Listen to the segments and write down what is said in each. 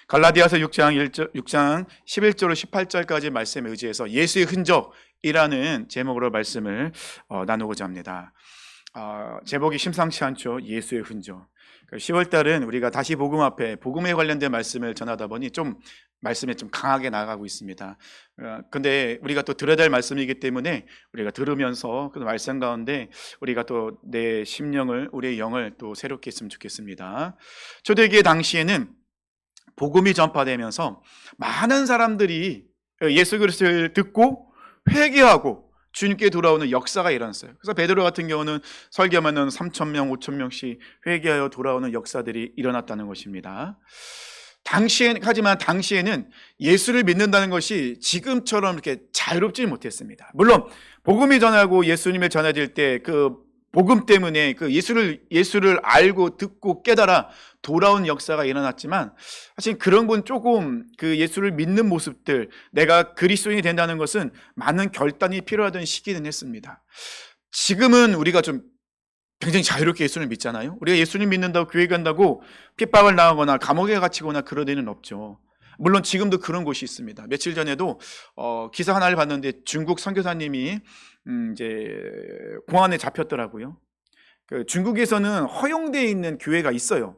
갈라디아서 6장 11절로 18절까지 말씀에 의지해서 예수의 흔적이라는 제목으로 말씀을 나누고자 합니다. 제목이 심상치 않죠. 예수의 흔적. 10월 달은 우리가 다시 복음 앞에 복음에 관련된 말씀을 전하다 보니 좀 말씀에 좀 강하게 나가고 있습니다. 근데 우리가 또 들어야 될 말씀이기 때문에 우리가 들으면서 그 말씀 가운데 우리가 또 내 심령을, 우리의 영을 또 새롭게 했으면 좋겠습니다. 초대기의 당시에는 복음이 전파되면서 많은 사람들이 예수 그리스도를 듣고 회개하고 주님께 돌아오는 역사가 일어났어요. 그래서 베드로 같은 경우는 설교하면 3,000명, 5,000명씩 회개하여 돌아오는 역사들이 일어났다는 것입니다. 하지만 당시에는 예수를 믿는다는 것이 지금처럼 이렇게 자유롭지 못했습니다. 물론 복음이 전하고 예수님을 전해질 때 그 복음 때문에 그 예수를 알고 듣고 깨달아 돌아온 역사가 일어났지만, 사실 그런 건 조금 그 예수를 믿는 모습들, 내가 그리스도인이 된다는 것은 많은 결단이 필요하던 시기는 했습니다. 지금은 우리가 좀 굉장히 자유롭게 예수를 믿잖아요. 우리가 예수님 믿는다고 교회 간다고 핍박을 당하거나 감옥에 갇히거나 그럴 일은 없죠. 물론 지금도 그런 곳이 있습니다. 며칠 전에도 기사 하나를 봤는데 중국 선교사님이 이제 공안에 잡혔더라고요. 중국에서는 허용되어 있는 교회가 있어요.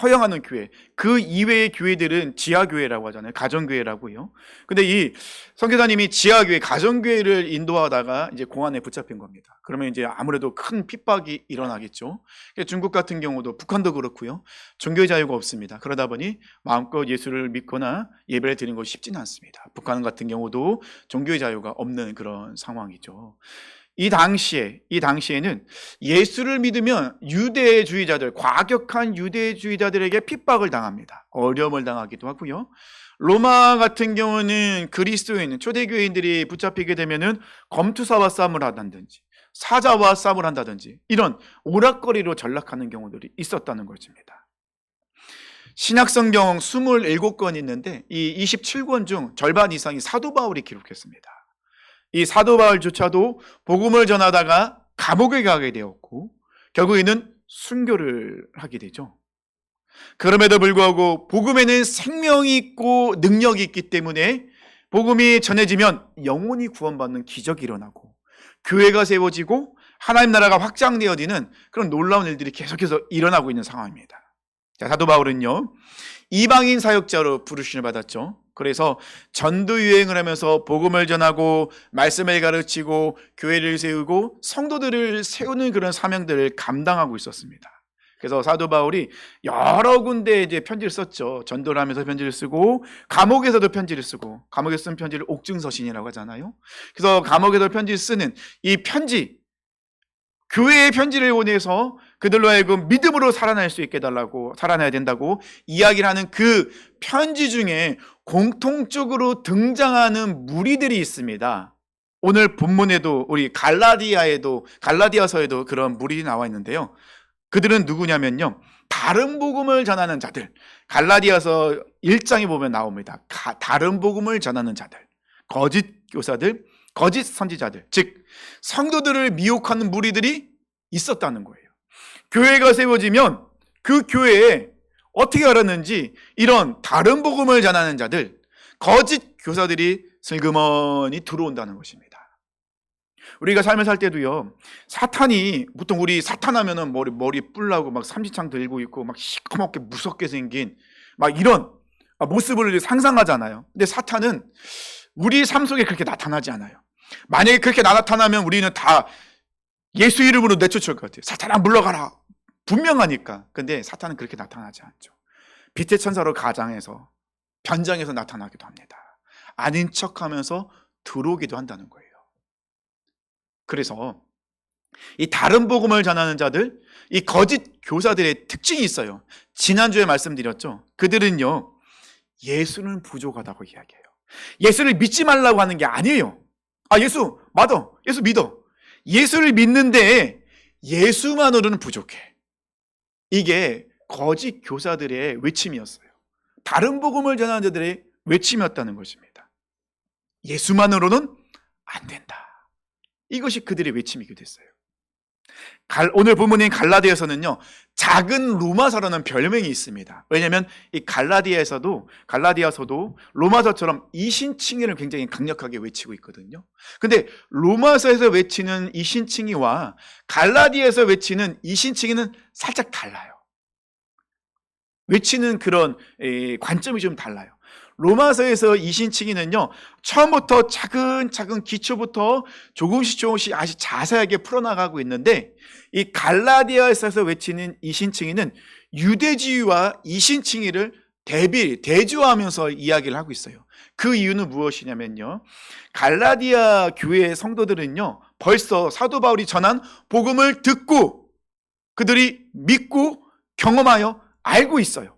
허용하는 교회. 그 이외의 교회들은 지하교회라고 하잖아요. 가정교회라고요. 근데 이 선교사님이 지하교회, 가정교회를 인도하다가 이제 공안에 붙잡힌 겁니다. 그러면 이제 아무래도 큰 핍박이 일어나겠죠. 중국 같은 경우도, 북한도 그렇고요. 종교의 자유가 없습니다. 그러다 보니 마음껏 예수를 믿거나 예배를 드리는 것이 쉽지는 않습니다. 북한 같은 경우도 종교의 자유가 없는 그런 상황이죠. 이 당시에는 예수를 믿으면 유대주의자들, 과격한 유대주의자들에게 핍박을 당합니다. 어려움을 당하기도 하고요. 로마 같은 경우는 그리스도인, 초대교인들이 붙잡히게 되면은 검투사와 싸움을 한다든지 사자와 싸움을 한다든지 이런 오락거리로 전락하는 경우들이 있었다는 것입니다. 신약성경 27권 있는데 이 27권 중 절반 이상이 사도 바울이 기록했습니다. 이 사도 바울조차도 복음을 전하다가 감옥에 가게 되었고 결국에는 순교를 하게 되죠. 그럼에도 불구하고 복음에는 생명이 있고 능력이 있기 때문에 복음이 전해지면 영혼이 구원받는 기적이 일어나고 교회가 세워지고 하나님 나라가 확장되어지는 그런 놀라운 일들이 계속해서 일어나고 있는 상황입니다. 자, 사도 바울은요, 이방인 사역자로 부르심을 받았죠. 그래서 전도 유행을 하면서 복음을 전하고 말씀을 가르치고 교회를 세우고 성도들을 세우는 그런 사명들을 감당하고 있었습니다. 그래서 사도 바울이 여러 군데 이제 편지를 썼죠. 전도를 하면서 편지를 쓰고 감옥에서도 편지를 쓰고, 감옥에서 쓴 편지를 옥중서신이라고 하잖아요. 그래서 감옥에서 편지를 쓰는 이 편지, 교회의 편지를 보내서 그들로 하여금 믿음으로 살아날 수 있게 해달라고, 살아나야 된다고 이야기를 하는 그 편지 중에 공통적으로 등장하는 무리들이 있습니다. 오늘 본문에도 우리 갈라디아서에도 그런 무리들이 나와 있는데요. 그들은 누구냐면요, 다른 복음을 전하는 자들. 갈라디아서 1장에 보면 나옵니다. 다른 복음을 전하는 자들, 거짓 교사들, 거짓 선지자들, 즉 성도들을 미혹하는 무리들이 있었다는 거예요. 교회가 세워지면 그 교회에 어떻게 알았는지 이런 다른 복음을 전하는 자들, 거짓 교사들이 슬그머니 들어온다는 것입니다. 우리가 삶을 살 때도요, 사탄이 보통 우리 사탄 하면은 머리 뿔나고 막 삼지창 들고 있고 막 시커멓게 무섭게 생긴 막 이런 모습을 상상하잖아요. 근데 사탄은 우리 삶 속에 그렇게 나타나지 않아요. 만약에 그렇게 나타나면 우리는 다 예수 이름으로 내쫓을 것 같아요. 사탄아 물러가라, 분명하니까. 근데 사탄은 그렇게 나타나지 않죠. 빛의 천사로 가장해서 변장해서 나타나기도 합니다. 아닌 척하면서 들어오기도 한다는 거예요. 그래서 이 다른 복음을 전하는 자들, 이 거짓 교사들의 특징이 있어요. 지난주에 말씀드렸죠. 그들은요, 예수는 부족하다고 이야기해요. 예수를 믿지 말라고 하는 게 아니에요. 예수 맞아, 예수 믿어. 예수를 믿는데 예수만으로는 부족해. 이게 거짓 교사들의 외침이었어요. 다른 복음을 전하는 자들의 외침이었다는 것입니다. 예수만으로는 안 된다. 이것이 그들의 외침이기도 했어요. 오늘 본문인 갈라디아서는요, 작은 로마서라는 별명이 있습니다. 왜냐하면 이 갈라디아서도 로마서처럼 이신칭의를 굉장히 강력하게 외치고 있거든요. 근데 로마서에서 외치는 이신칭의와 갈라디아에서 외치는 이신칭의는 살짝 달라요. 외치는 그런 관점이 좀 달라요. 로마서에서 이신칭의는요, 처음부터 차근차근 기초부터 조금씩 아주 자세하게 풀어나가고 있는데, 이 갈라디아에서 외치는 이신칭의는 유대주의와 이신칭의를 대조하면서 이야기를 하고 있어요. 그 이유는 무엇이냐면요, 갈라디아 교회의 성도들은요, 벌써 사도 바울이 전한 복음을 듣고 그들이 믿고 경험하여 알고 있어요.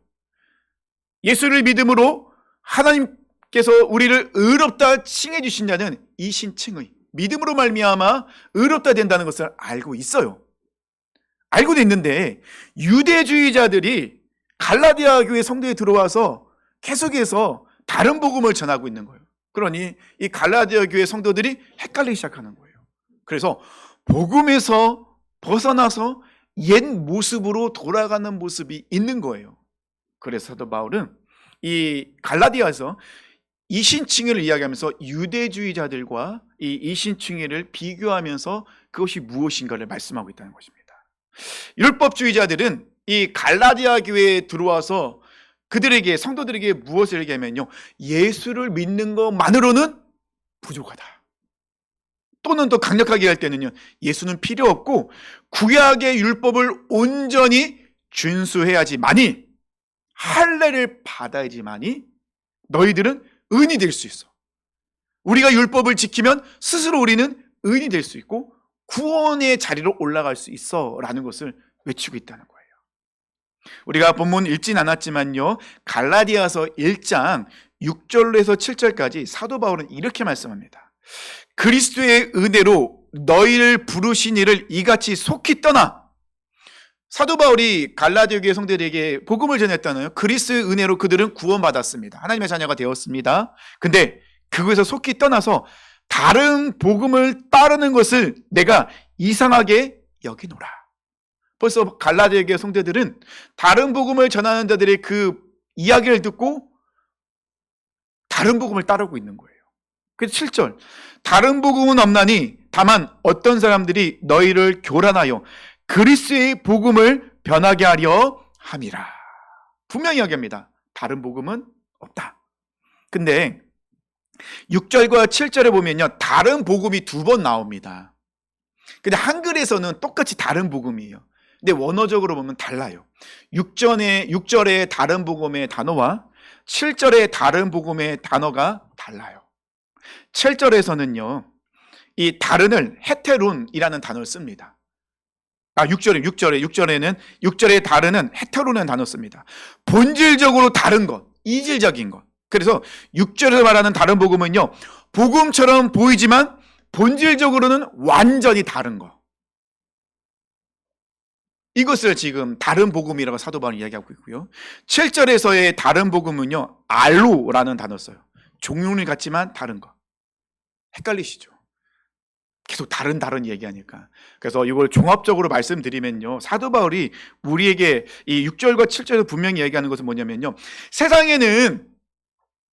예수를 믿음으로 하나님께서 우리를 의롭다 칭해 주신다는 이신칭의, 믿음으로 말미암아 의롭다 된다는 것을 알고 있어요. 알고는 있는데 유대주의자들이 갈라디아 교회 성도에 들어와서 계속해서 다른 복음을 전하고 있는 거예요. 그러니 이 갈라디아 교회 성도들이 헷갈리기 시작하는 거예요. 그래서 복음에서 벗어나서 옛 모습으로 돌아가는 모습이 있는 거예요. 그래서 사도 바울은 이 갈라디아에서 이신칭의를 이야기하면서 유대주의자들과 이 이신칭의를 비교하면서 그것이 무엇인가를 말씀하고 있다는 것입니다. 율법주의자들은 이 갈라디아 교회에 들어와서 그들에게, 성도들에게 무엇을 얘기하면요, 예수를 믿는 것만으로는 부족하다. 또는 더 강력하게 할 때는요, 예수는 필요 없고 구약의 율법을 온전히 준수해야지만이, 할례를 받아야지만이 너희들은 의인이 될 수 있어. 우리가 율법을 지키면 스스로 우리는 의인이 될 수 있고 구원의 자리로 올라갈 수 있어 라는 것을 외치고 있다는 거예요. 우리가 본문 읽진 않았지만요, 갈라디아서 1장 6절에서 7절까지 사도 바울은 이렇게 말씀합니다. 그리스도의 은혜로 너희를 부르신 이를 이같이 속히 떠나. 사도 바울이 갈라디아 교회 성도들에게 복음을 전했다는 그리스도의 은혜로 그들은 구원받았습니다. 하나님의 자녀가 되었습니다. 근데 그것에서 속히 떠나서 다른 복음을 따르는 것을 내가 이상하게 여기노라. 벌써 갈라디아 교회 성도들은 다른 복음을 전하는 자들의 그 이야기를 듣고 다른 복음을 따르고 있는 거예요. 그래서 7절, 다른 복음은 없나니 다만 어떤 사람들이 너희를 교란하여 그리스도의 복음을 변하게 하려 함이라. 분명히 이야기합니다. 다른 복음은 없다. 근데 6절과 7절에 보면요, 다른 복음이 2번 나옵니다. 근데 한글에서는 똑같이 다른 복음이에요. 근데 원어적으로 보면 달라요. 6절의 다른 복음의 단어와 7절의 다른 복음의 단어가 달라요. 7절에서는요, 이 다른을 헤테론이라는 단어를 씁니다. 6절의 다른은 헤테론이라는 단어 씁니다. 본질적으로 다른 것, 이질적인 것. 그래서 6절에서 말하는 다른 복음은요, 복음처럼 보이지만 본질적으로는 완전히 다른 것. 이것을 지금 다른 복음이라고 사도 바울이 이야기하고 있고요. 7절에서의 다른 복음은요, 알로라는 단어 써요. 종류는 같지만 다른 것. 헷갈리시죠? 계속 다른 얘기하니까. 그래서 이걸 종합적으로 말씀드리면요, 사도 바울이 우리에게 이 6절과 7절에서 분명히 얘기하는 것은 뭐냐면요, 세상에는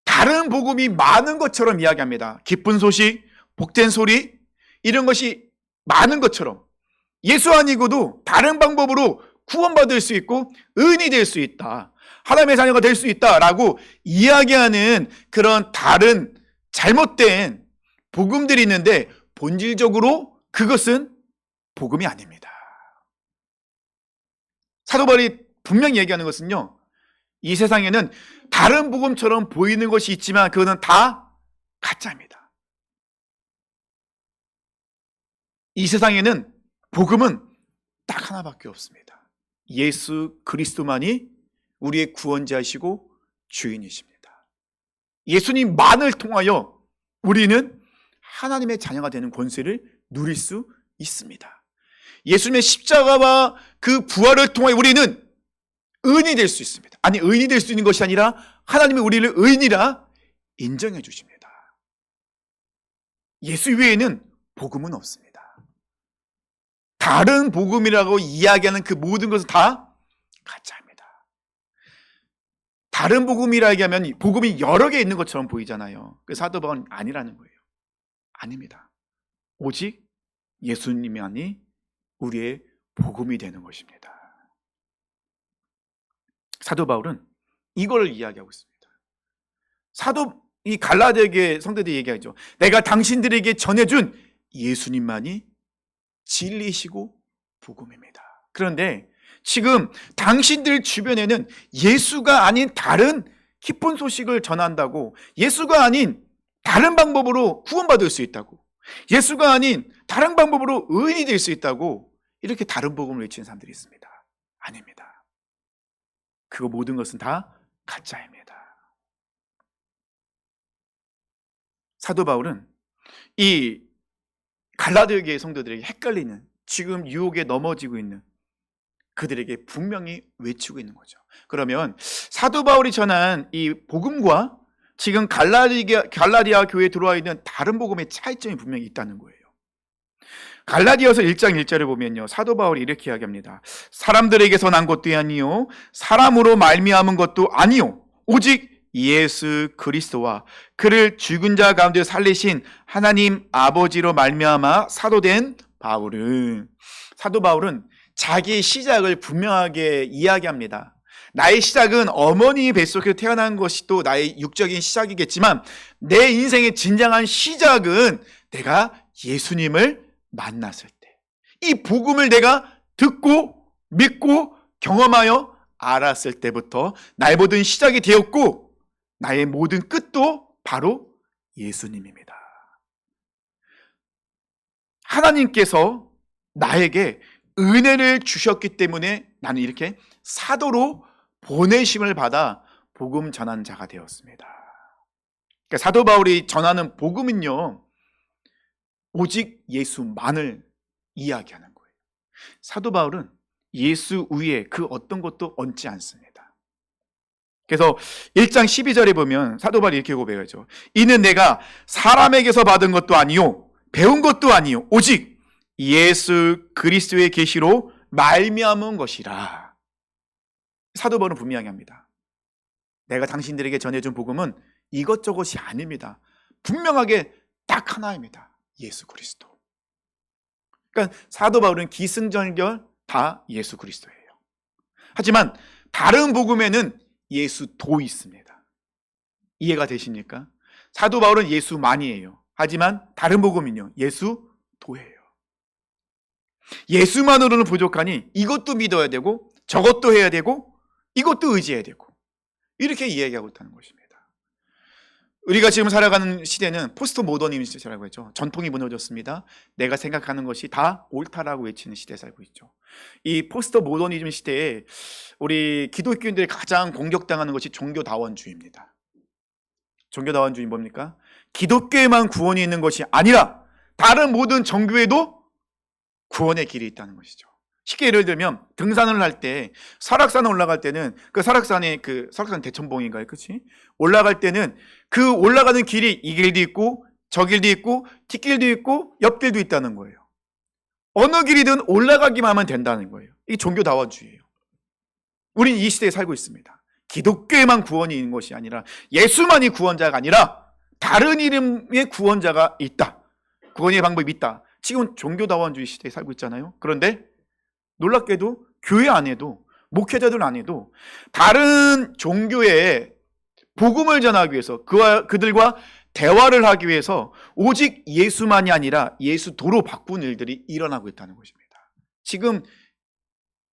다른 복음이 많은 것처럼 이야기합니다. 기쁜 소식, 복된 소리, 이런 것이 많은 것처럼 예수 아니고도 다른 방법으로 구원받을 수 있고 의인이 될 수 있다, 하나님의 자녀가 될 수 있다라고 이야기하는 그런 다른 잘못된 복음들이 있는데 본질적으로 그것은 복음이 아닙니다. 사도 바울이 분명히 얘기하는 것은요, 이 세상에는 다른 복음처럼 보이는 것이 있지만 그거는 다 가짜입니다. 이 세상에는 복음은 딱 하나밖에 없습니다. 예수 그리스도만이 우리의 구원자이시고 주인이십니다. 예수님만을 통하여 우리는 하나님의 자녀가 되는 권세를 누릴 수 있습니다. 예수님의 십자가와 그 부활을 통하여 우리는 의인이 될 수 있습니다. 아니, 의인이 될 수 있는 것이 아니라 하나님이 우리를 의인이라 인정해 주십니다. 예수 외에는 복음은 없습니다. 다른 복음이라고 이야기하는 그 모든 것은 다 가짜입니다. 다른 복음이라 얘기하면 복음이 여러 개 있는 것처럼 보이잖아요. 그 사도 바울은 아니라는 거예요. 아닙니다. 오직 예수님만이 우리의 복음이 되는 것입니다. 사도 바울은 이걸 이야기하고 있습니다. 이 갈라디아의 성도들이 얘기하죠. 내가 당신들에게 전해준 예수님만이 진리시고 복음입니다. 그런데 지금 당신들 주변에는 예수가 아닌 다른 기쁜 소식을 전한다고, 예수가 아닌 다른 방법으로 구원받을 수 있다고, 예수가 아닌 다른 방법으로 의인이 될 수 있다고 이렇게 다른 복음을 외치는 사람들이 있습니다. 아닙니다. 그 모든 것은 다 가짜입니다. 사도 바울은 이 갈라디아 교회 성도들에게 헷갈리는, 지금 유혹에 넘어지고 있는 그들에게 분명히 외치고 있는 거죠. 그러면 사도 바울이 전한 이 복음과 지금 갈라디아 교회에 들어와 있는 다른 복음의 차이점이 분명히 있다는 거예요. 갈라디아서 1장 1절을 보면요, 사도 바울이 이렇게 이야기합니다. 사람들에게서 난 것도 아니요 사람으로 말미암은 것도 아니요 오직 예수 그리스도와 그를 죽은 자 가운데 살리신 하나님 아버지로 말미암아 사도된 바울은, 사도 바울은 자기의 시작을 분명하게 이야기합니다. 나의 시작은 어머니 뱃속에서 태어난 것이 또 나의 육적인 시작이겠지만 내 인생의 진정한 시작은 내가 예수님을 만났을 때, 이 복음을 내가 듣고 믿고 경험하여 알았을 때부터 나의 모든 시작이 되었고 나의 모든 끝도 바로 예수님입니다. 하나님께서 나에게 은혜를 주셨기 때문에 나는 이렇게 사도로 보내심을 받아 복음 전한 자가 되었습니다. 그러니까 사도 바울이 전하는 복음은요, 오직 예수만을 이야기하는 거예요. 사도 바울은 예수 위에 그 어떤 것도 얹지 않습니다. 그래서 1장 12절에 보면 사도 바울이 이렇게 고백하죠. 이는 내가 사람에게서 받은 것도 아니요 배운 것도 아니요 오직 예수 그리스도의 계시로 말미암은 것이라. 사도 바울은 분명히 합니다. 내가 당신들에게 전해준 복음은 이것저것이 아닙니다. 분명하게 딱 하나입니다. 예수 그리스도. 그러니까 사도 바울은 기승전결 다 예수 그리스도예요. 하지만 다른 복음에는 예수도 있습니다. 이해가 되십니까? 사도 바울은 예수만이에요. 하지만 다른 복음은요, 예수도예요. 예수만으로는 부족하니 이것도 믿어야 되고 저것도 해야 되고 이것도 의지해야 되고, 이렇게 이야기하고 있다는 것입니다. 우리가 지금 살아가는 시대는 포스트 모더니즘 시대라고 했죠. 전통이 무너졌습니다. 내가 생각하는 것이 다 옳다라고 외치는 시대에 살고 있죠. 이 포스트 모더니즘 시대에 우리 기독교인들이 가장 공격당하는 것이 종교다원주의입니다. 종교다원주의 뭡니까? 기독교에만 구원이 있는 것이 아니라 다른 모든 종교에도 구원의 길이 있다는 것이죠. 쉽게 예를 들면 등산을 할 때, 설악산에 올라갈 때는 그 설악산이 설악산 대천봉인가요? 그치? 올라갈 때는 그 올라가는 길이 이 길도 있고 저 길도 있고 뒷길도 있고 옆길도 있다는 거예요. 어느 길이든 올라가기만 하면 된다는 거예요. 이게 종교다원주의예요. 우린 이 시대에 살고 있습니다. 기독교에만 구원이 있는 것이 아니라, 예수만이 구원자가 아니라 다른 이름의 구원자가 있다. 구원의 방법이 있다. 지금 종교다원주의 시대에 살고 있잖아요. 그런데 놀랍게도 교회 안에도, 목회자들 안에도 다른 종교의 복음을 전하기 위해서, 그들과 대화를 하기 위해서 오직 예수만이 아니라 예수도로 바꾼 일들이 일어나고 있다는 것입니다. 지금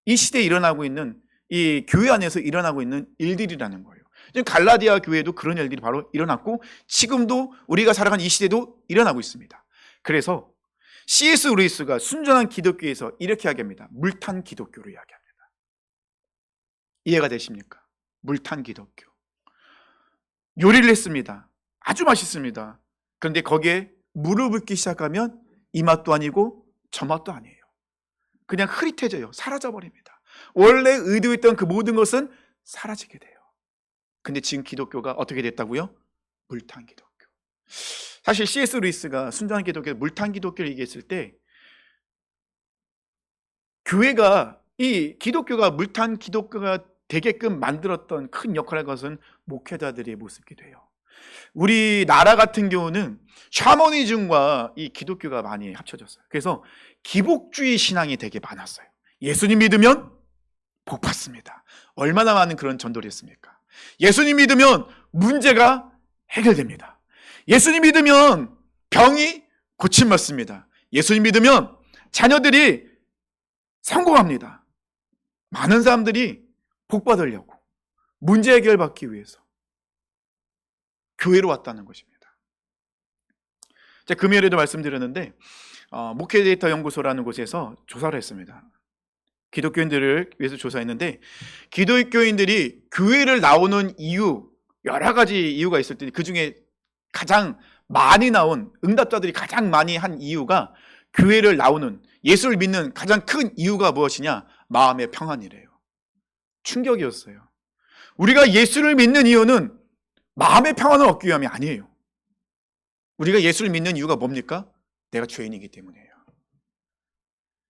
이 시대에 일어나고 있는, 이 교회 안에서 일어나고 있는 일들이라는 거예요. 지금 갈라디아 교회도 그런 일들이 바로 일어났고 지금도 우리가 살아가는 이 시대도 일어나고 있습니다. 그래서 C.S. 루이스가 순전한 기독교에서 이렇게 이야기합니다. 물탄 기독교로 이야기합니다. 이해가 되십니까? 물탄 기독교. 요리를 했습니다. 아주 맛있습니다. 그런데 거기에 물을 붓기 시작하면 이 맛도 아니고 저 맛도 아니에요. 그냥 흐릿해져요. 사라져버립니다. 원래 의도했던 그 모든 것은 사라지게 돼요. 근데 지금 기독교가 어떻게 됐다고요? 물탄 기독교. 사실 C.S. 루이스가 순전한 기독교, 물탄 기독교를 얘기했을 때 교회가, 이 기독교가 물탄 기독교가 되게끔 만들었던 큰 역할을 한 것은 목회자들의 모습이기도 해요. 우리나라 같은 경우는 샤머니즘과 이 기독교가 많이 합쳐졌어요. 그래서 기복주의 신앙이 되게 많았어요. 예수님 믿으면 복 받습니다. 얼마나 많은 그런 전도를 했습니까? 예수님 믿으면 문제가 해결됩니다. 예수님 믿으면 병이 고침받습니다. 예수님 믿으면 자녀들이 성공합니다. 많은 사람들이 복 받으려고, 문제 해결받기 위해서 교회로 왔다는 것입니다. 제가 금요일에도 말씀드렸는데 목회 데이터 연구소라는 곳에서 조사를 했습니다. 기독교인들을 위해서 조사했는데, 기독교인들이 교회를 나오는 이유, 여러 가지 이유가 있을 때 그 중에 가장 많이 나온, 응답자들이 가장 많이 한 이유가, 교회를 나오는, 예수를 믿는 가장 큰 이유가 무엇이냐? 마음의 평안이래요. 충격이었어요. 우리가 예수를 믿는 이유는 마음의 평안을 얻기 위함이 아니에요. 우리가 예수를 믿는 이유가 뭡니까? 내가 죄인이기 때문이에요.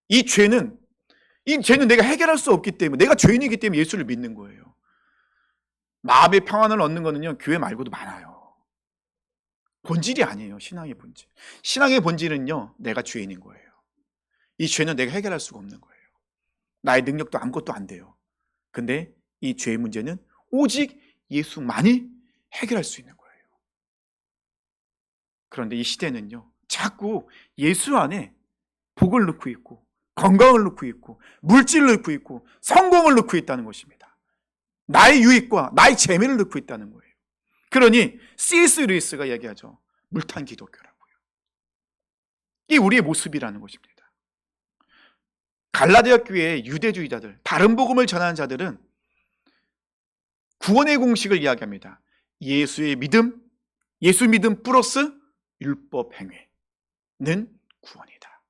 이 죄는 내가 해결할 수 없기 때문에, 내가 죄인이기 때문에 예수를 믿는 거예요. 마음의 평안을 얻는 거는요, 교회 말고도 많아요. 본질이 아니에요. 신앙의 본질. 신앙의 본질은요, 내가 죄인인 거예요. 이 죄는 내가 해결할 수가 없는 거예요. 나의 능력도 아무것도 안 돼요. 근데 이 죄의 문제는 오직 예수만이 해결할 수 있는 거예요. 그런데 이 시대는요, 자꾸 예수 안에 복을 넣고 있고, 건강을 넣고 있고, 물질을 넣고 있고, 성공을 넣고 있다는 것입니다. 나의 유익과 나의 재미를 넣고 있다는 거예요. 그러니 C.S. 루이스가 얘기하죠. 물탄 기독교라고요. 이게 우리의 모습이라는 것입니다. 갈라디아 교회의 유대주의자들, 다른 복음을 전하는 자들은 구원의 공식을 이야기합니다. 예수의 믿음, 예수 믿음 플러스 율법 행위는 구원이다.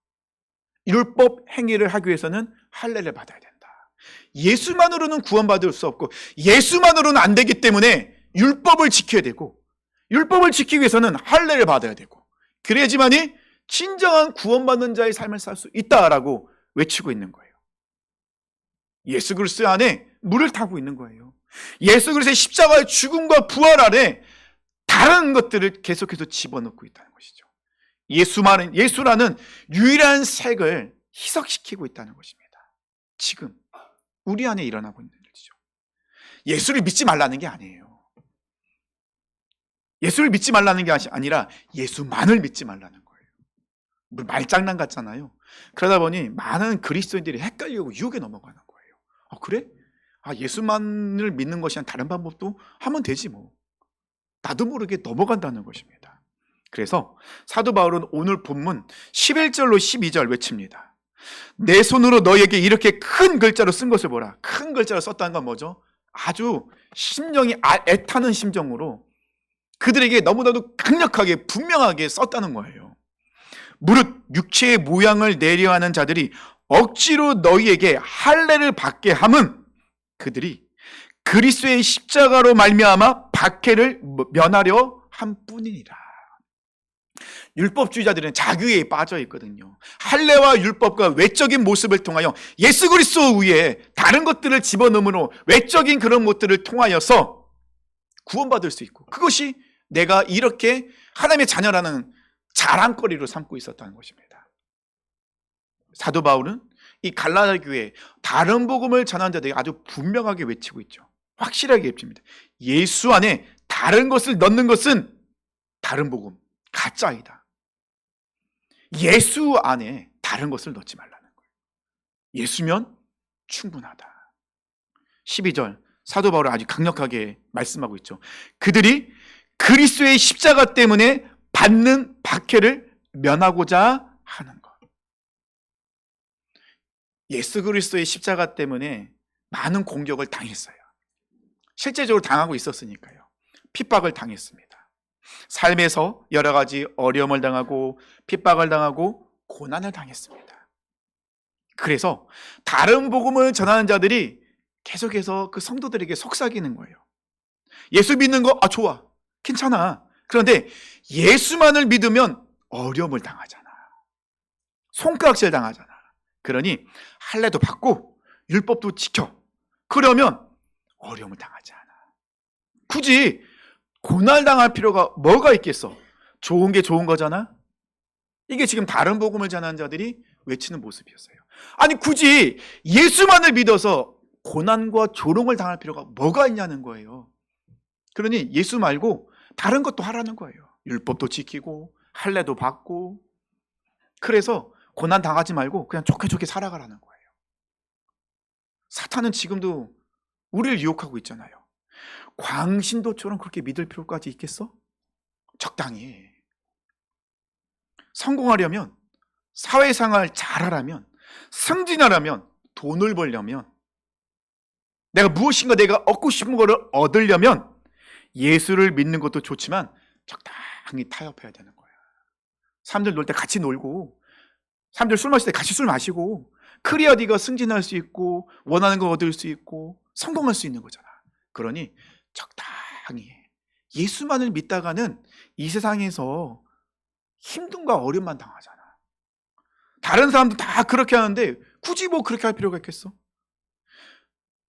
율법 행위를 하기 위해서는 할례를 받아야 된다. 예수만으로는 구원받을 수 없고, 예수만으로는 안 되기 때문에 율법을 지켜야 되고, 율법을 지키기 위해서는 할례를 받아야 되고, 그래야지만이 진정한 구원받는 자의 삶을 살 수 있다라고 외치고 있는 거예요. 예수 그리스도 안에 물을 타고 있는 거예요. 예수 그리스도의 십자가의 죽음과 부활 아래 다른 것들을 계속해서 집어넣고 있다는 것이죠. 예수라는 유일한 색을 희석시키고 있다는 것입니다. 지금 우리 안에 일어나고 있는 일이죠. 예수를 믿지 말라는 게 아니에요. 예수를 믿지 말라는 게 아니라 예수만을 믿지 말라는 거예요. 말장난 같잖아요. 그러다 보니 많은 그리스도인들이 헷갈리고 유혹에 넘어가는 거예요. 그래? 예수만을 믿는 것이 아니라 다른 방법도 하면 되지 뭐. 나도 모르게 넘어간다는 것입니다. 그래서 사도 바울은 오늘 본문 11절로 12절 외칩니다. 내 손으로 너에게 이렇게 큰 글자로 쓴 것을 보라. 큰 글자로 썼다는 건 뭐죠? 아주 심령이 애타는 심정으로 그들에게 너무나도 강력하게 분명하게 썼다는 거예요. 무릇 육체의 모양을 내려하는 자들이 억지로 너희에게 할례를 받게 함은 그들이 그리스도의 십자가로 말미암아 박해를 면하려 한 뿐이니라. 율법주의자들은 자기에 빠져 있거든요. 할례와 율법과 외적인 모습을 통하여 예수 그리스도 위에 다른 것들을 집어넣음으로 외적인 그런 것들을 통하여서 구원받을 수 있고, 그것이 내가 이렇게 하나님의 자녀라는 자랑거리로 삼고 있었다는 것입니다. 사도 바울은 이 갈라디아 교회에 다른 복음을 전하는 자들에게 아주 분명하게 외치고 있죠. 확실하게 외칩니다. 예수 안에 다른 것을 넣는 것은 다른 복음, 가짜이다. 예수 안에 다른 것을 넣지 말라는 거예요. 예수면 충분하다. 12절 사도 바울은 아주 강력하게 말씀하고 있죠. 그들이 그리스도의 십자가 때문에 받는 박해를 면하고자 하는 것. 예수 그리스도의 십자가 때문에 많은 공격을 당했어요. 실제적으로 당하고 있었으니까요. 핍박을 당했습니다. 삶에서 여러 가지 어려움을 당하고 핍박을 당하고 고난을 당했습니다. 그래서 다른 복음을 전하는 자들이 계속해서 그 성도들에게 속삭이는 거예요. 예수 믿는 거 좋아, 괜찮아. 그런데 예수만을 믿으면 어려움을 당하잖아. 손가락질 당하잖아. 그러니 할례도 받고 율법도 지켜. 그러면 어려움을 당하지 않아. 굳이 고난당할 필요가 뭐가 있겠어? 좋은 게 좋은 거잖아. 이게 지금 다른 복음을 전하는 자들이 외치는 모습이었어요. 아니 굳이 예수만을 믿어서 고난과 조롱을 당할 필요가 뭐가 있냐는 거예요. 그러니 예수 말고 다른 것도 하라는 거예요. 율법도 지키고 할례도 받고. 그래서 고난 당하지 말고 그냥 좋게 좋게 살아가라는 거예요. 사탄은 지금도 우리를 유혹하고 있잖아요. 광신도처럼 그렇게 믿을 필요까지 있겠어? 적당히 해. 성공하려면, 사회생활 잘하려면, 승진하려면, 돈을 벌려면, 내가 무엇인가 내가 얻고 싶은 거를 얻으려면 예수를 믿는 것도 좋지만 적당히 타협해야 되는 거야. 사람들 놀 때 같이 놀고, 사람들 술 마실 때 같이 술 마시고, 그래야 네가 승진할 수 있고 원하는 거 얻을 수 있고 성공할 수 있는 거잖아. 그러니 적당히 해. 예수만을 믿다가는 이 세상에서 힘듦과 어려움만 당하잖아. 다른 사람도 다 그렇게 하는데 굳이 뭐 그렇게 할 필요가 있겠어?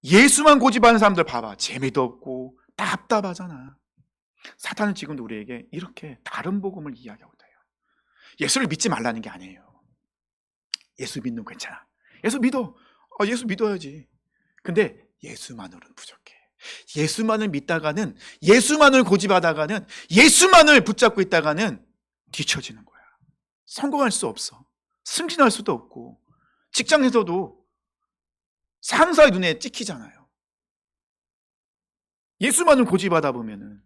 예수만 고집하는 사람들 봐봐. 재미도 없고 답답하잖아. 사탄은 지금도 우리에게 이렇게 다른 복음을 이야기하고 있어요. 예수를 믿지 말라는 게 아니에요. 예수 믿는 거 괜찮아. 예수 믿어. 예수 믿어야지. 근데 예수만으로는 부족해. 예수만을 믿다가는, 예수만을 고집하다가는, 예수만을 붙잡고 있다가는 뒤처지는 거야. 성공할 수 없어. 승진할 수도 없고, 직장에서도 상사의 눈에 찍히잖아요. 예수만을 고집하다 보면은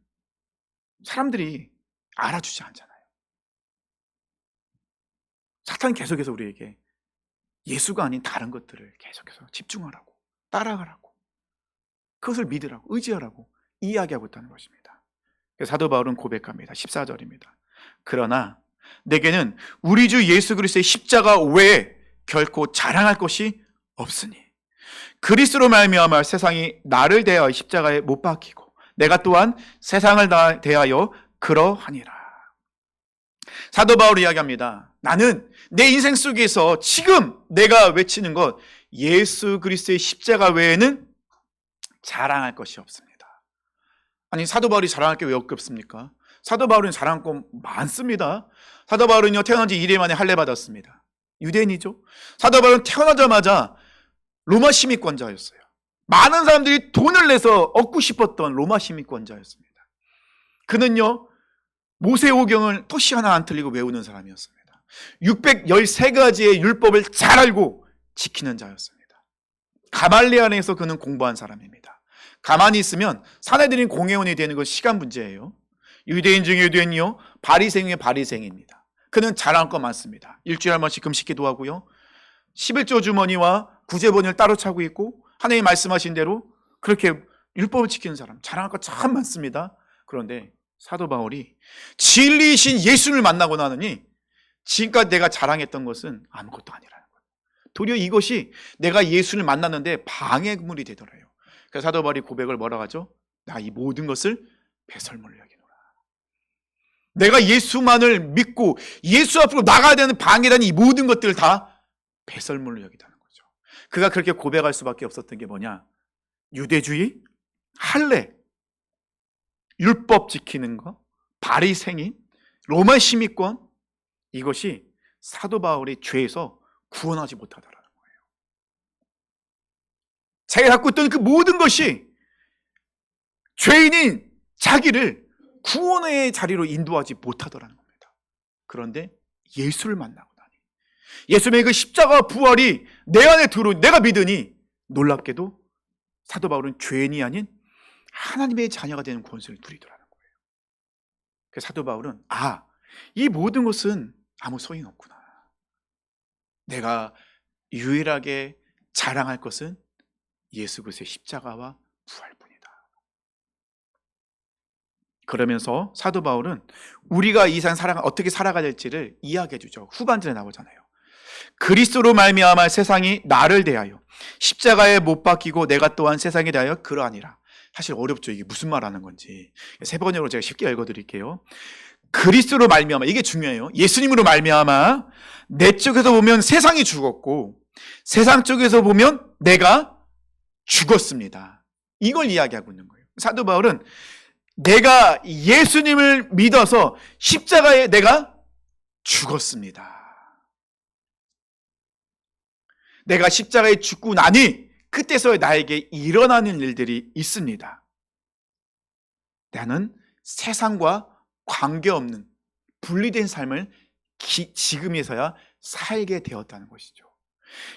사람들이 알아주지 않잖아요. 사탄은 계속해서 우리에게 예수가 아닌 다른 것들을 계속해서 집중하라고, 따라가라고, 그것을 믿으라고, 의지하라고 이야기하고 있다는 것입니다. 사도 바울은 고백합니다. 14절입니다. 그러나 내게는 우리 주 예수 그리스도의 십자가 외에 결코 자랑할 것이 없으니 그리스도로 말미암아 세상이 나를 대하여 십자가에 못 박히고 내가 또한 세상을 대하여 그러하니라. 사도 바울이 이야기합니다. 나는 내 인생 속에서 지금 내가 외치는 것 예수 그리스도의 십자가 외에는 자랑할 것이 없습니다. 아니 사도 바울이 자랑할 게 왜 없겠습니까? 사도 바울은 자랑할 거 많습니다. 사도 바울은요 태어난 지 2일 만에 할례 받았습니다. 유대인이죠. 사도 바울은 태어나자마자 로마 시민권자였어요. 많은 사람들이 돈을 내서 얻고 싶었던 로마 시민권자였습니다. 그는요 모세오경을 토시 하나 안 틀리고 외우는 사람이었습니다. 613가지의 율법을 잘 알고 지키는 자였습니다. 가말리엘 안에서 그는 공부한 사람입니다. 가만히 있으면 사내들인 공회원이 되는 건 시간 문제예요. 유대인 중에 유대인이요 바리새인 중에 바리새인입니다. 그는 잘할 거 많습니다. 일주일에 한 번씩 금식기도 하고요 11조 주머니와 구제본을 따로 차고 있고 하나님 말씀하신 대로 그렇게 율법을 지키는 사람, 자랑할 거 참 많습니다. 그런데 사도 바울이 진리이신 예수를 만나고 나느니 지금까지 내가 자랑했던 것은 아무것도 아니라는 거예요. 도리어 이것이 내가 예수를 만났는데 방해물이 되더래요. 그래서 사도 바울이 고백을 뭐라고 하죠? 나 이 모든 것을 배설물로 여기노라. 내가 예수만을 믿고 예수 앞으로 나가야 되는 방해라는 이 모든 것들을 다 배설물로 여기다는 거죠. 그가 그렇게 고백할 수밖에 없었던 게 뭐냐? 유대주의, 할례, 율법 지키는 거, 바리새인, 로마 시민권, 이것이 사도 바울의 죄에서 구원하지 못하더라는 거예요. 자기가 갖고 있던 그 모든 것이 죄인인 자기를 구원의 자리로 인도하지 못하더라는 겁니다. 그런데 예수를 만나고 나니 예수님의 그 십자가 부활이 내 안에 들어오니 내가 믿으니 놀랍게도 사도 바울은 죄인이 아닌 하나님의 자녀가 되는 권세를 누리더라는 거예요. 그래서 사도 바울은 이 모든 것은 아무 소용이 없구나. 내가 유일하게 자랑할 것은 예수 그리스도의 십자가와 부활뿐이다. 그러면서 사도 바울은 우리가 이 세상 어떻게 살아가야 될지를 이야기해 주죠. 후반절에 나오잖아요. 그리스도로 말미암아 세상이 나를 대하여 십자가에 못 박히고 내가 또한 세상에 대하여 그러하니라. 사실 어렵죠. 이게 무슨 말하는 건지. 세 번역으로 제가 쉽게 읽어드릴게요. 그리스도로 말미암아, 이게 중요해요. 예수님으로 말미암아 내 쪽에서 보면 세상이 죽었고 세상 쪽에서 보면 내가 죽었습니다. 이걸 이야기하고 있는 거예요. 사도 바울은 내가 예수님을 믿어서 십자가에 내가 죽었습니다. 내가 십자가에 죽고 나니 그때서 나에게 일어나는 일들이 있습니다. 나는 세상과 관계없는 분리된 삶을 지금에서야 살게 되었다는 것이죠.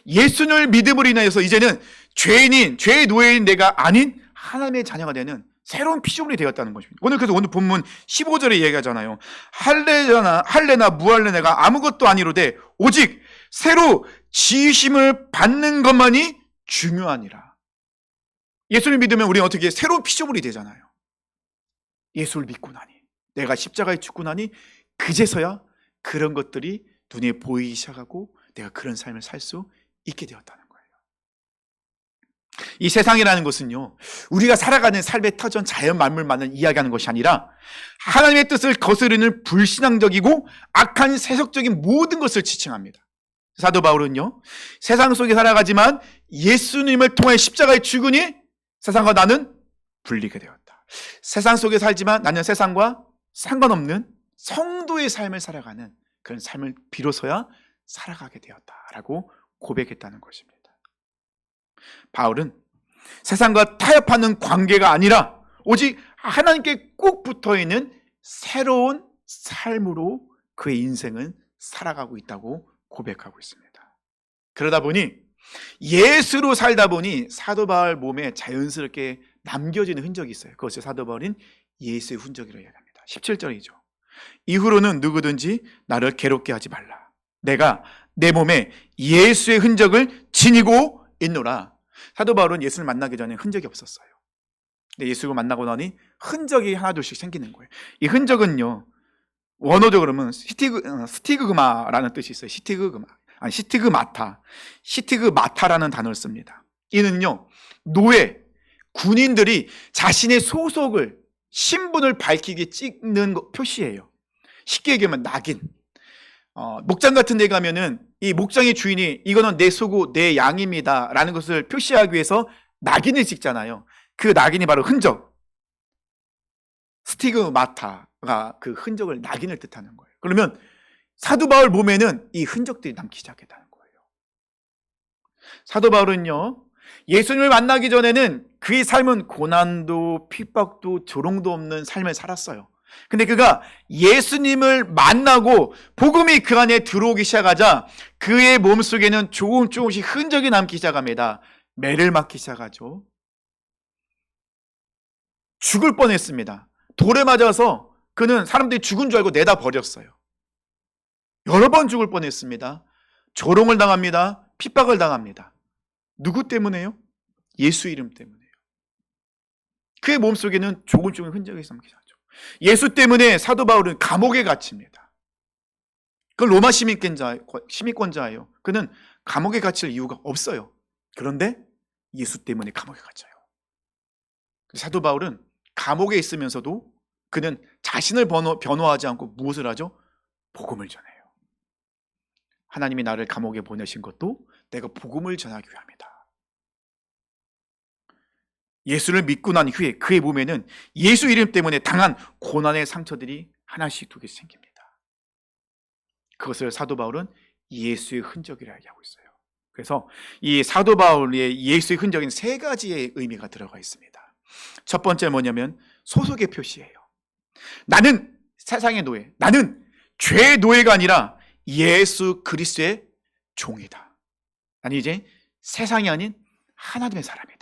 예수를 믿음으로 인하여서 이제는 죄인인, 죄의 노예인 내가 아닌 하나님의 자녀가 되는 새로운 피조물이 되었다는 것입니다. 그래서 오늘 본문 15절에 얘기하잖아요. 할례나 무할례나가 아무것도 아니로되 오직 새로 지으심을 받는 것만이 중요하니라. 예수를 믿으면 우리는 어떻게 새로운 피조물이 되잖아요. 예수를 믿고 나니, 내가 십자가에 죽고 나니 그제서야 그런 것들이 눈에 보이기 시작하고 내가 그런 삶을 살 수 있게 되었다는 거예요. 이 세상이라는 것은요, 우리가 살아가는 삶의 터전 자연 만물만을 이야기하는 것이 아니라 하나님의 뜻을 거스르는 불신앙적이고 악한 세속적인 모든 것을 지칭합니다. 사도 바울은요, 세상 속에 살아가지만 예수님을 통해 십자가에 죽으니 세상과 나는 분리게 되었다. 세상 속에 살지만 나는 세상과 상관없는 성도의 삶을 살아가는 그런 삶을 비로소야 살아가게 되었다라고 고백했다는 것입니다. 바울은 세상과 타협하는 관계가 아니라 오직 하나님께 꼭 붙어있는 새로운 삶으로 그의 인생은 살아가고 있다고 고백하고 있습니다. 그러다 보니 예수로 살다 보니 사도 바울 몸에 자연스럽게 남겨지는 흔적이 있어요. 그것을 사도 바울은 예수의 흔적이라고 이야기합니다. 17절이죠. 이후로는 누구든지 나를 괴롭게 하지 말라. 내가 내 몸에 예수의 흔적을 지니고 있노라. 사도 바울은 예수를 만나기 전에 흔적이 없었어요. 근데 예수를 만나고 나니 흔적이 하나둘씩 생기는 거예요. 이 흔적은요, 원어적으로는 스티그마라는 뜻이 있어요. 시티그마타라는 단어를 씁니다. 이는요, 노예, 군인들이 자신의 소속을, 신분을 밝히게 찍는 표시예요. 쉽게 얘기하면 낙인. 목장 같은 데 가면은 이 목장의 주인이 이거는 내 소고 내 양입니다 라는 것을 표시하기 위해서 낙인을 찍잖아요. 그 낙인이 바로 흔적. 스티그마타가 그 흔적을, 낙인을 뜻하는 거예요. 그러면 사도 바울 몸에는 이 흔적들이 남기 시작했다는 거예요. 사도 바울은요, 예수님을 만나기 전에는 그의 삶은 고난도 핍박도 조롱도 없는 삶을 살았어요. 근데 그가 예수님을 만나고 복음이 그 안에 들어오기 시작하자 그의 몸속에는 조금씩 흔적이 남기 시작합니다. 매를 맞기 시작하죠. 죽을 뻔했습니다. 돌에 맞아서 그는 사람들이 죽은 줄 알고 내다 버렸어요. 여러 번 죽을 뻔했습니다. 조롱을 당합니다. 핍박을 당합니다. 누구 때문에요? 예수 이름 때문에요. 그의 몸속에는 조금씩 흔적이 남기 시작하죠. 예수 때문에 사도 바울은 감옥에 갇힙니다. 그건 로마 시민권자예요. 그는 감옥에 갇힐 이유가 없어요. 그런데 예수 때문에 감옥에 갇혀요. 사도 바울은 감옥에 있으면서도 그는 자신을 변호하지 않고 무엇을 하죠? 복음을 전해요. 하나님이 나를 감옥에 보내신 것도 내가 복음을 전하기 위함이다. 예수를 믿고 난 후에 그의 몸에는 예수 이름 때문에 당한 고난의 상처들이 하나씩 두 개씩 생깁니다. 그것을 사도 바울은 예수의 흔적이라 얘기하고 있어요. 그래서 이 사도 바울의 예수의 흔적인 세 가지의 의미가 들어가 있습니다. 첫 번째 뭐냐면 소속의 표시예요. 나는 세상의 노예, 나는 죄의 노예가 아니라 예수 그리스도의 종이다. 나는 이제 세상이 아닌 하나님의 사람이다.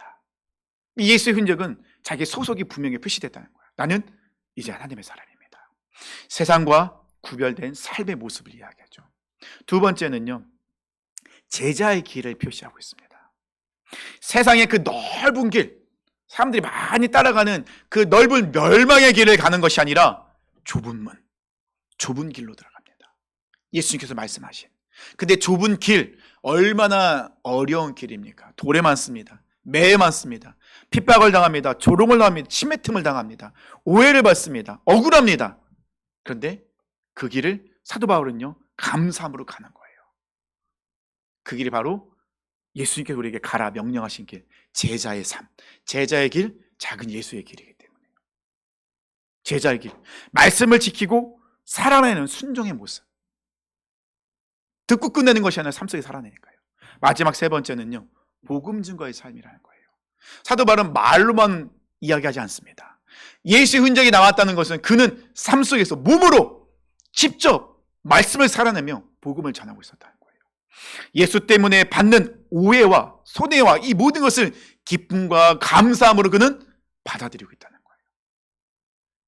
예수의 흔적은 자기 소속이 분명히 표시됐다는 거야. 나는 이제 하나님의 사람입니다. 세상과 구별된 삶의 모습을 이야기하죠. 두 번째는요, 제자의 길을 표시하고 있습니다. 세상의 그 넓은 길, 사람들이 많이 따라가는 그 넓은 멸망의 길을 가는 것이 아니라 좁은 문, 좁은 길로 들어갑니다. 예수님께서 말씀하신. 근데 좁은 길, 얼마나 어려운 길입니까? 돌에 많습니다. 매에 많습니다. 핍박을 당합니다. 조롱을 당합니다. 침뱉음을 당합니다. 오해를 받습니다. 억울합니다. 그런데 그 길을 사도 바울은요, 감사함으로 가는 거예요. 그 길이 바로 예수님께서 우리에게 가라 명령하신 길, 제자의 삶, 제자의 길, 작은 예수의 길이기 때문에 제자의 길, 말씀을 지키고 살아내는 순종의 모습, 듣고 끝내는 것이 아니라 삶 속에 살아내니까요. 마지막 세 번째는요, 복음 증거의 삶이라는 거예요. 사도 바울은 말로만 이야기하지 않습니다. 예수의 흔적이 나왔다는 것은 그는 삶 속에서 몸으로 직접 말씀을 살아내며 복음을 전하고 있었다는 거예요. 예수 때문에 받는 오해와 손해와 이 모든 것을 기쁨과 감사함으로 그는 받아들이고 있다는 거예요.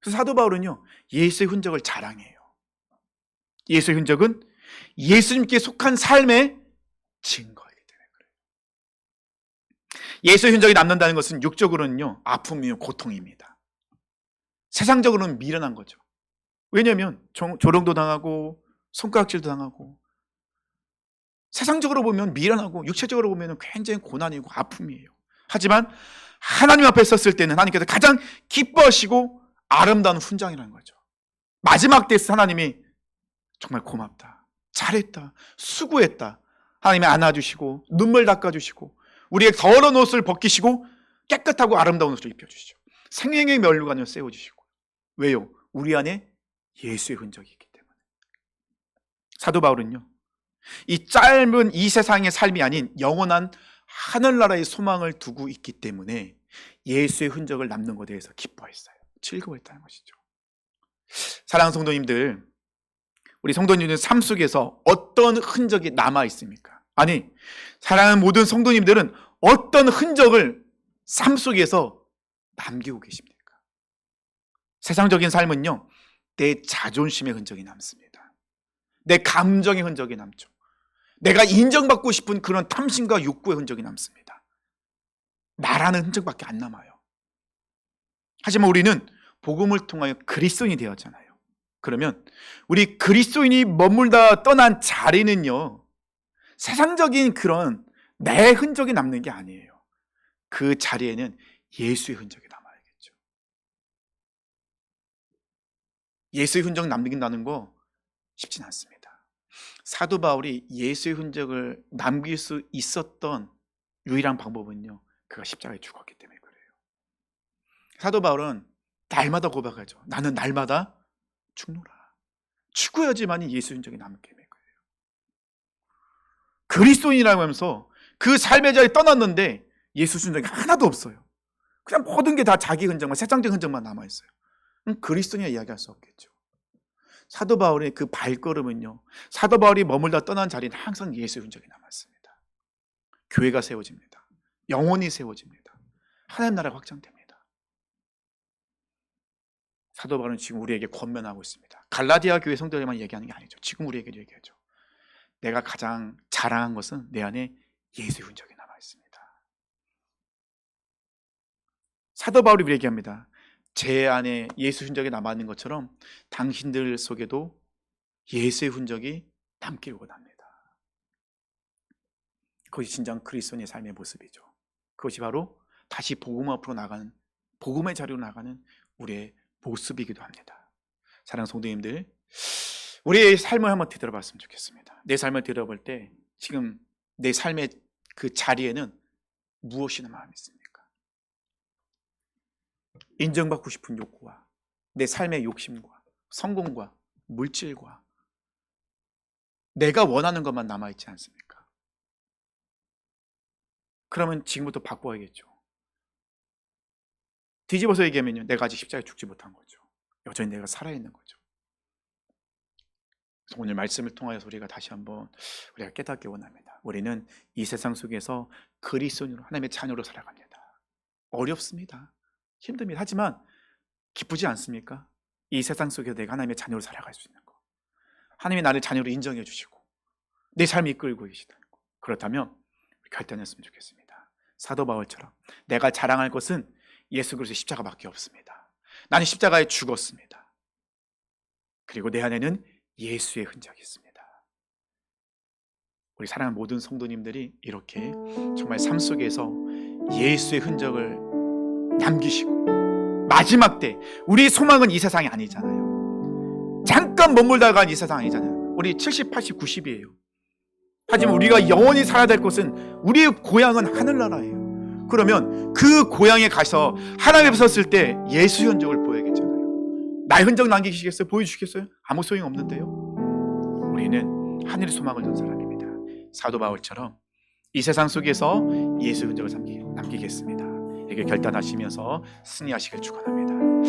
그래서 사도 바울은요, 예수의 흔적을 자랑해요. 예수의 흔적은 예수님께 속한 삶의 증거이기 때문에 그래요. 예수의 흔적이 남는다는 것은 육적으로는요, 아픔이요, 고통입니다. 세상적으로는 미련한 거죠. 왜냐하면 조롱도 당하고 손가락질도 당하고, 세상적으로 보면 미련하고 육체적으로 보면 굉장히 고난이고 아픔이에요. 하지만 하나님 앞에 섰을 때는 하나님께서 가장 기뻐하시고 아름다운 훈장이라는 거죠. 마지막 때에서 하나님이 정말 고맙다, 잘했다, 수고했다, 하나님이 안아주시고 눈물 닦아주시고 우리의 더러운 옷을 벗기시고 깨끗하고 아름다운 옷을 입혀주시죠. 생명의 면류관을 세워주시고. 왜요? 우리 안에 예수의 흔적이 있기 때문에. 사도 바울은요, 이 짧은 이 세상의 삶이 아닌 영원한 하늘나라의 소망을 두고 있기 때문에 예수의 흔적을 남는 것에 대해서 기뻐했어요. 즐거워했다는 것이죠. 사랑하는 성도님들, 우리 성도님들 삶 속에서 어떤 흔적이 남아 있습니까? 아니, 사랑하는 모든 성도님들은 어떤 흔적을 삶 속에서 남기고 계십니까? 세상적인 삶은요, 내 자존심의 흔적이 남습니다. 내 감정의 흔적이 남죠. 내가 인정받고 싶은 그런 탐심과 욕구의 흔적이 남습니다. 나라는 흔적밖에 안 남아요. 하지만 우리는 복음을 통하여 그리스도인이 되었잖아요. 그러면 우리 그리스도인이 머물다 떠난 자리는요, 세상적인 그런 내 흔적이 남는 게 아니에요. 그 자리에는 예수의 흔적이 남아야겠죠. 예수의 흔적 남긴다는 거 쉽진 않습니다. 사도 바울이 예수의 흔적을 남길 수 있었던 유일한 방법은요, 그가 십자가에 죽었기 때문에 그래요. 사도 바울은 날마다 고백하죠. 나는 날마다 죽노라. 죽어야지만이 예수 흔적이 남기 때문에 그래요. 그리스도인이라고 하면서 그 삶의 자리에 떠났는데 예수 흔적이 하나도 없어요. 그냥 모든 게 다 자기 흔적만, 세상적 흔적만 남아있어요. 그리스도인이라 이야기할 수 없겠죠. 사도 바울의 그 발걸음은요, 사도 바울이 머물다 떠난 자리는 항상 예수의 흔적이 남았습니다. 교회가 세워집니다. 영혼이 세워집니다. 하나님 나라가 확장됩니다. 사도 바울은 지금 우리에게 권면하고 있습니다. 갈라디아 교회 성도들만 얘기하는 게 아니죠. 지금 우리에게도 얘기하죠. 내가 가장 자랑한 것은 내 안에 예수의 흔적이 남아있습니다. 사도 바울이 우리에게 얘기합니다. 제 안에 예수 흔적이 남아있는 것처럼 당신들 속에도 예수의 흔적이 남길 원합니다. 그것이 진정 그리스도인의 삶의 모습이죠. 그것이 바로 다시 복음 앞으로 나가는, 복음의 자리로 나가는 우리의 모습이기도 합니다. 사랑하는 성도님들, 우리의 삶을 한번 되돌아봤으면 좋겠습니다. 내 삶을 되돌아볼 때 지금 내 삶의 그 자리에는 무엇이 남아 있습니까? 인정받고 싶은 욕구와 내 삶의 욕심과 성공과 물질과 내가 원하는 것만 남아있지 않습니까? 그러면 지금부터 바꿔야겠죠. 뒤집어서 얘기하면요, 내가 아직 십자가에 죽지 못한 거죠. 여전히 내가 살아있는 거죠. 그래서 오늘 말씀을 통하여서 우리가 다시 한번 우리가 깨닫기 원합니다. 우리는 이 세상 속에서 그리스도인으로 하나님의 자녀로 살아갑니다. 어렵습니다. 힘듭니다. 하지만 기쁘지 않습니까? 이 세상 속에서 내가 하나님의 자녀로 살아갈 수 있는 거, 하나님이 나를 자녀로 인정해 주시고 내 삶을 이끌고 계시다는 거. 그렇다면 결단했으면 좋겠습니다. 사도 바울처럼 내가 자랑할 것은 예수 그리스도의 십자가밖에 없습니다. 나는 십자가에 죽었습니다. 그리고 내 안에는 예수의 흔적이 있습니다. 우리 사랑하는 모든 성도님들이 이렇게 정말 삶 속에서 예수의 흔적을 남기시고, 마지막 때 우리의 소망은 이 세상이 아니잖아요. 잠깐 머물다가 이 세상 아니잖아요. 우리 70, 80, 90이에요. 하지만 우리가 영원히 살아야 될 곳은, 우리의 고향은 하늘나라예요. 그러면 그 고향에 가서 하나님 앞에 섰을 때 예수의 흔적을 보여야겠잖아요. 나의 흔적 남기시겠어요? 보여주시겠어요? 아무 소용 없는데요. 우리는 하늘의 소망을 둔 사람입니다. 사도 바울처럼 이 세상 속에서 예수의 흔적을 남기겠습니다. 이렇게 결단하시면서 승리하시길 축원합니다.